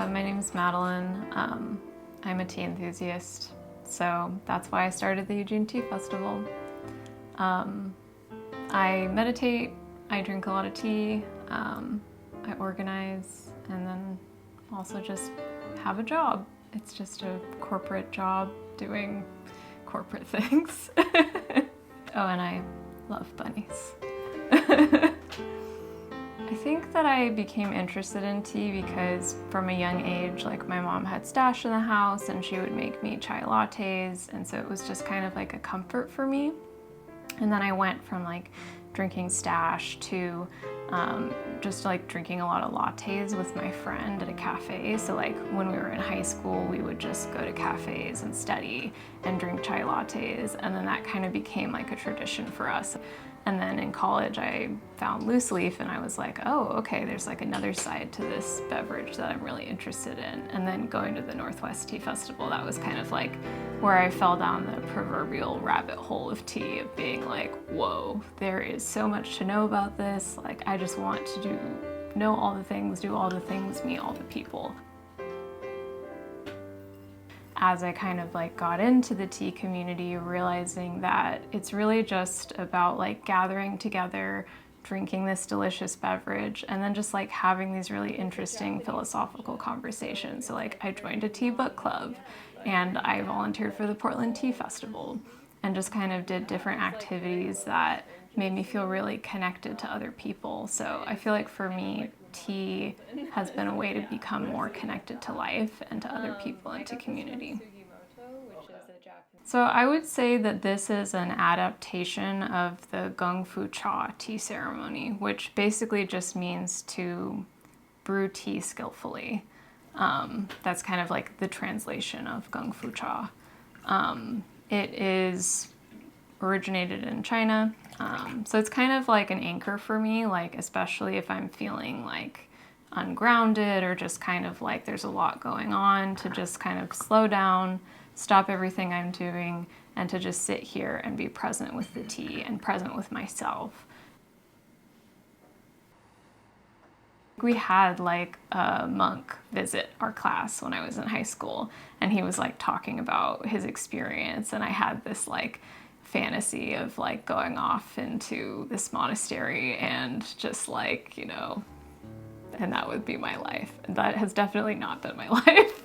My name is Madeline. I'm a tea enthusiast, so that's why I started the Eugene Tea Festival. I meditate, I drink a lot of tea, I organize, and then also just have a job. It's just a corporate job doing corporate things. Oh, and I love bunnies. I think that I became interested in tea because from a young age, like my mom had stash in the house and she would make me chai lattes, and so it was just kind of like a comfort for me. And then I went from like drinking stash to just like drinking a lot of lattes with my friend at a cafe. So like when we were in high school, we would just go to cafes and study and drink chai lattes, and then that kind of became like a tradition for us. And then in college, I found loose leaf and I was like, oh, okay, there's like another side to this beverage that I'm really interested in. And then going to the Northwest Tea Festival, that was kind of like where I fell down the proverbial rabbit hole of tea, of being like, whoa, there is so much to know about this. Like, I just want to know all the things, do all the things, meet all the people. As I kind of like got into the tea community, realizing that it's really just about like gathering together, drinking this delicious beverage, and then just like having these really interesting philosophical conversations. So like I joined a tea book club and I volunteered for the Portland Tea Festival and just kind of did different activities that made me feel really connected to other people. So I feel like for me, tea has been a way to become more connected to life and to other people and to community. So I would say that this is an adaptation of the Gong Fu Cha tea ceremony, which basically just means to brew tea skillfully. That's kind of like the translation of Gong Fu Cha. It is originated in China. So it's kind of like an anchor for me, like especially if I'm feeling like ungrounded or just kind of like there's a lot going on, to just kind of slow down, stop everything I'm doing, and to just sit here and be present with the tea and present with myself. We had like a monk visit our class when I was in high school, and he was like talking about his experience, and I had this like fantasy of like going off into this monastery and just like, you know, and that would be my life. And that has definitely not been my life.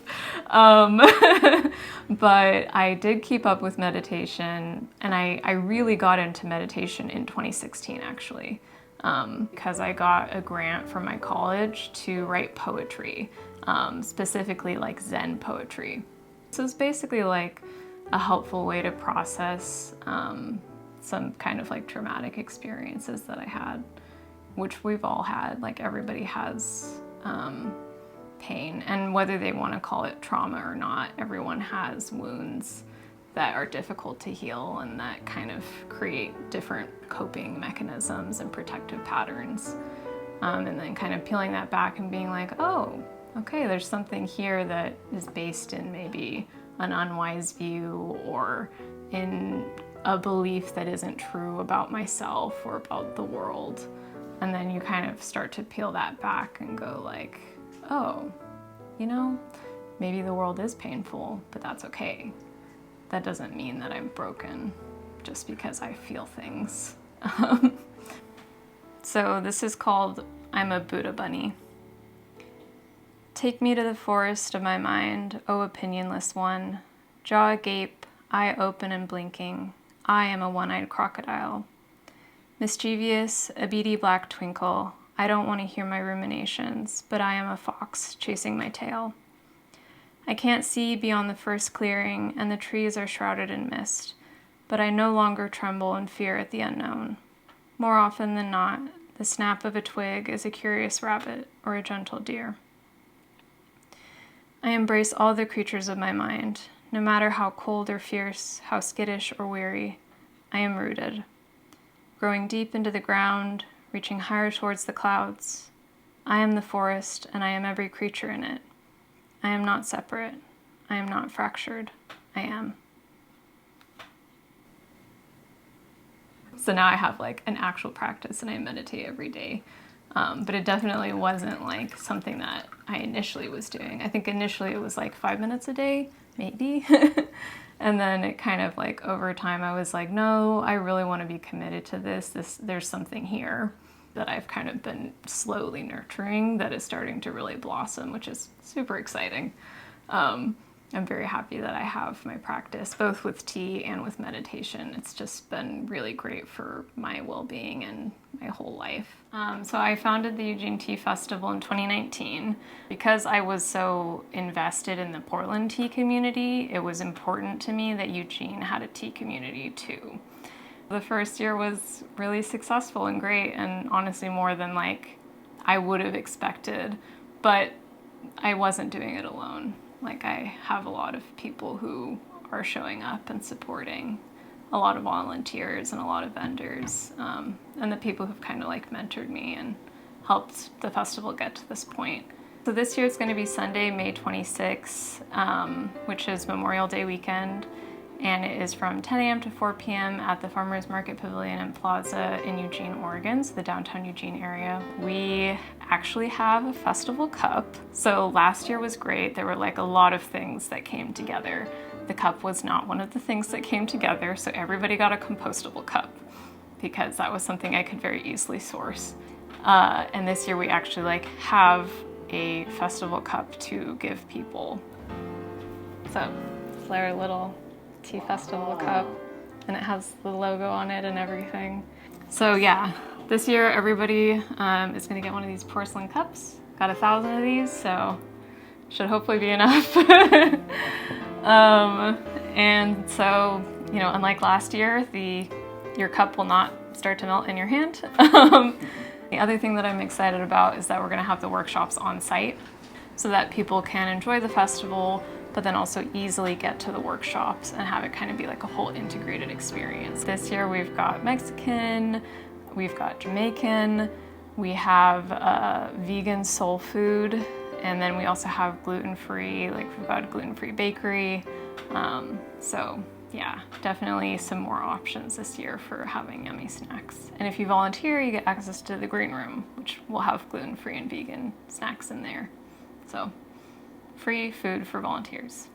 But I did keep up with meditation, and I really got into meditation in 2016 actually, because I got a grant from my college to write poetry, specifically like Zen poetry. So it's basically like a helpful way to process some kind of like traumatic experiences that I had, which we've all had. Like everybody has pain, and whether they want to call it trauma or not, everyone has wounds that are difficult to heal and that kind of create different coping mechanisms and protective patterns. And then kind of peeling that back and being like, oh, okay, there's something here that is based in maybe an unwise view or in a belief that isn't true about myself or about the world. And then you kind of start to peel that back and go like, oh, you know, maybe the world is painful, but that's okay. That doesn't mean that I'm broken just because I feel things. So this is called I'm a Buddha Bunny. Take me to the forest of my mind, O opinionless one. Jaw agape, eye open and blinking. I am a one-eyed crocodile. Mischievous, a beady black twinkle. I don't want to hear my ruminations, but I am a fox chasing my tail. I can't see beyond the first clearing, and the trees are shrouded in mist, but I no longer tremble in fear at the unknown. More often than not, the snap of a twig is a curious rabbit or a gentle deer. I embrace all the creatures of my mind, no matter how cold or fierce, how skittish or weary. I am rooted, growing deep into the ground, reaching higher towards the clouds. I am the forest, and I am every creature in it. I am not separate. I am not fractured. I am. So now I have like an actual practice, and I meditate every day. But it definitely wasn't like something that I initially was doing. I think initially it was like 5 minutes a day, maybe. And then it kind of like over time I was like, no, I really want to be committed to this. There's something here that I've kind of been slowly nurturing that is starting to really blossom, which is super exciting. I'm very happy that I have my practice, both with tea and with meditation. It's just been really great for my well-being and my whole life. So I founded the Eugene Tea Festival in 2019. Because I was so invested in the Portland tea community, it was important to me that Eugene had a tea community too. The first year was really successful and great, and honestly more than like I would have expected, but I wasn't doing it alone. Like, I have a lot of people who are showing up and supporting, a lot of volunteers and a lot of vendors, and the people who've kind of like mentored me and helped the festival get to this point. So this year it's going to be Sunday, May 26th, which is Memorial Day weekend, and it is from 10 a.m. to 4 p.m. at the Farmers Market Pavilion and Plaza in Eugene, Oregon, so the downtown Eugene area. We actually have a festival cup. So last year was great. There were like a lot of things that came together. The cup was not one of the things that came together, so everybody got a compostable cup because that was something I could very easily source. And this year we actually like have a festival cup to give people. So it's our little tea festival cup, and it has the logo on it and everything. So yeah, this year everybody is going to get one of these porcelain cups. Got 1,000 of these, so should hopefully be enough. And so, you know, unlike last year, your cup will not start to melt in your hand. The other thing that I'm excited about is that we're going to have the workshops on site so that people can enjoy the festival, but then also easily get to the workshops and have it kind of be like a whole integrated experience. This year we've got Mexican, we've got Jamaican, we have vegan soul food, and then we also have gluten-free, like we've got a gluten-free bakery. So yeah, definitely some more options this year for having yummy snacks. And if you volunteer, you get access to the green room, which will have gluten-free and vegan snacks in there. So free food for volunteers.